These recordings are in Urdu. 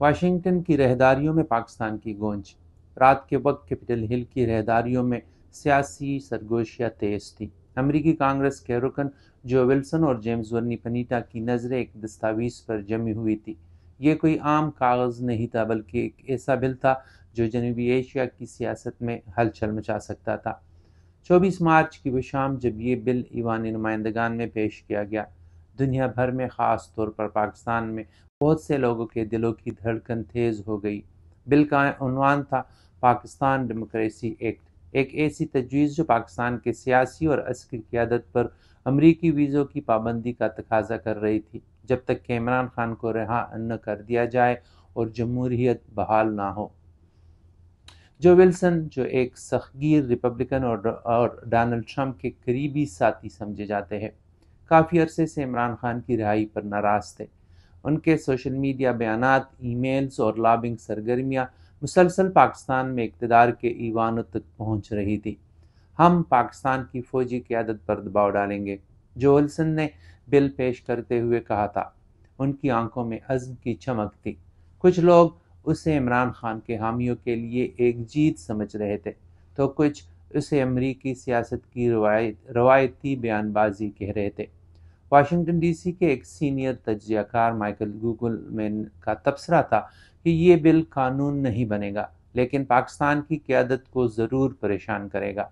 واشنگٹن کی رہداریوں میں پاکستان کی گونج۔ رات کے وقت کیپٹل ہل کی رہداریوں میں سیاسی سرگوشیاں تیز تھیں۔ امریکی کانگریس کے رکن جو ولسن اور جیمز ورنی پنیٹا کی نظریں ایک دستاویز پر جمی ہوئی تھی۔ یہ کوئی عام کاغذ نہیں تھا، بلکہ ایک ایسا بل تھا جو جنوبی ایشیا کی سیاست میں ہلچل مچا سکتا تھا۔ 24 مارچ کی وہ شام جب یہ بل ایوان نمائندگان میں پیش کیا گیا، دنیا بھر میں، خاص طور پر پاکستان میں، بہت سے لوگوں کے دلوں کی دھڑکن تیز ہو گئی۔ بل کا عنوان تھا پاکستان ڈیموکریسی ایکٹ، ایک ایسی تجویز جو پاکستان کے سیاسی اور عسکری قیادت پر امریکی ویزوں کی پابندی کا تقاضا کر رہی تھی، جب تک کہ عمران خان کو رہا نہ کر دیا جائے اور جمہوریت بحال نہ ہو۔ جو ولسن، جو ایک سختگیر ریپبلکن اور ڈونلڈ ٹرمپ کے قریبی ساتھی سمجھے جاتے ہیں، کافی عرصے سے عمران خان کی رہائی پر ناراض تھے۔ ان کے سوشل میڈیا بیانات، ای میلز اور لابنگ سرگرمیاں مسلسل پاکستان میں اقتدار کے ایوانوں تک پہنچ رہی تھی۔ ہم پاکستان کی فوجی قیادت پر دباؤ ڈالیں گے، جو ولسن نے بل پیش کرتے ہوئے کہا تھا۔ ان کی آنکھوں میں عزم کی چمک تھی۔ کچھ لوگ اسے عمران خان کے حامیوں کے لیے ایک جیت سمجھ رہے تھے، تو کچھ اسے امریکی سیاست کی روایتی بیان بازی کہہ رہے تھے۔ واشنگٹن ڈی سی کے ایک سینئر تجزیہ کار مائیکل گوگل کا تبصرہ تھا کہ یہ بل قانون نہیں بنے گا، لیکن پاکستان کی قیادت کو ضرور پریشان کرے گا۔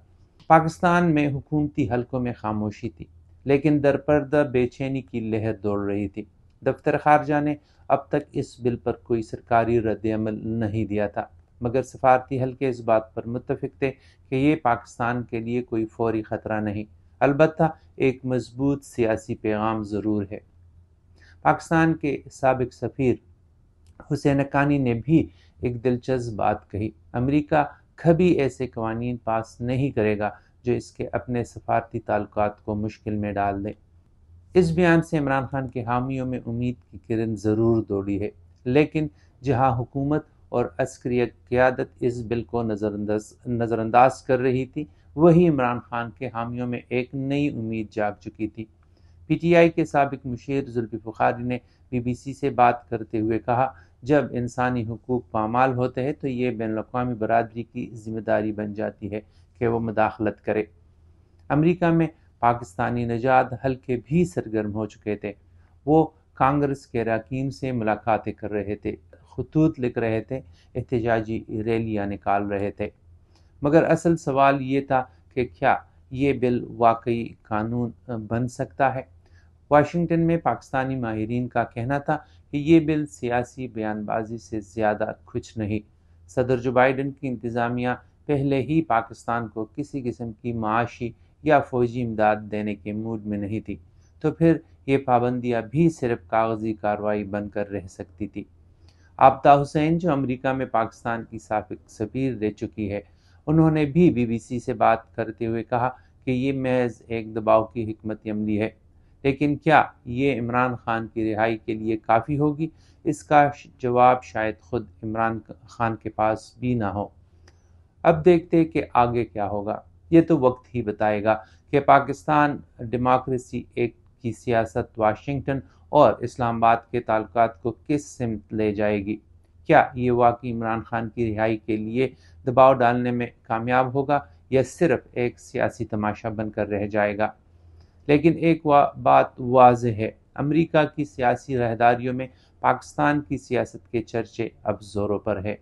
پاکستان میں حکومتی حلقوں میں خاموشی تھی، لیکن درپردہ بے چینی کی لہر دوڑ رہی تھی۔ دفتر خارجہ نے اب تک اس بل پر کوئی سرکاری رد عمل نہیں دیا تھا، مگر سفارتی حلقے اس بات پر متفق تھے کہ یہ پاکستان کے لیے کوئی فوری خطرہ نہیں، البتہ ایک مضبوط سیاسی پیغام ضرور ہے۔ پاکستان کے سابق سفیر حسین حقانی نے بھی ایک دلچسپ بات کہی: امریکہ کبھی ایسے قوانین پاس نہیں کرے گا جو اس کے اپنے سفارتی تعلقات کو مشکل میں ڈال دیں۔ اس بیان سے عمران خان کے حامیوں میں امید کی کرن ضرور دوڑی ہے، لیکن جہاں حکومت اور عسکری قیادت اس بل کو نظر انداز کر رہی تھی، وہی عمران خان کے حامیوں میں ایک نئی امید جاگ چکی تھی۔ پی ٹی آئی کے سابق مشیر زلفی بخاری نے بی بی سی سے بات کرتے ہوئے کہا: جب انسانی حقوق پامال ہوتے ہیں تو یہ بین الاقوامی برادری کی ذمہ داری بن جاتی ہے کہ وہ مداخلت کرے۔ امریکہ میں پاکستانی نژاد حلقے بھی سرگرم ہو چکے تھے۔ وہ کانگریس کے اراکین سے ملاقاتیں کر رہے تھے، خطوط لکھ رہے تھے، احتجاجی ریلیاں نکال رہے تھے۔ مگر اصل سوال یہ تھا کہ کیا یہ بل واقعی قانون بن سکتا ہے؟ واشنگٹن میں پاکستانی ماہرین کا کہنا تھا کہ یہ بل سیاسی بیان بازی سے زیادہ کچھ نہیں۔ صدر جو بائیڈن کی انتظامیہ پہلے ہی پاکستان کو کسی قسم کی معاشی یا فوجی امداد دینے کے موڈ میں نہیں تھی، تو پھر یہ پابندیاں بھی صرف کاغذی کارروائی بن کر رہ سکتی تھی۔ آبدہ حسین، جو امریکہ میں پاکستان کی سابق سفیر رہ چکی ہے، انہوں نے بھی بی بی سی سے بات کرتے ہوئے کہا کہ یہ محض ایک دباؤ کی حکمت عملی ہے، لیکن کیا یہ عمران خان کی رہائی کے لیے کافی ہوگی؟ اس کا جواب شاید خود عمران خان کے پاس بھی نہ ہو۔ اب دیکھتے کہ آگے کیا ہوگا۔ یہ تو وقت ہی بتائے گا کہ پاکستان ڈیموکریسی ایکٹ کی سیاست واشنگٹن اور اسلام آباد کے تعلقات کو کس سمت لے جائے گی۔ کیا یہ واقعی عمران خان کی رہائی کے لیے دباؤ ڈالنے میں کامیاب ہوگا یا صرف ایک سیاسی تماشا بن کر رہ جائے گا؟ لیکن ایک بات واضح ہے، امریکہ کی سیاسی رہداریوں میں پاکستان کی سیاست کے چرچے اب زوروں پر ہے۔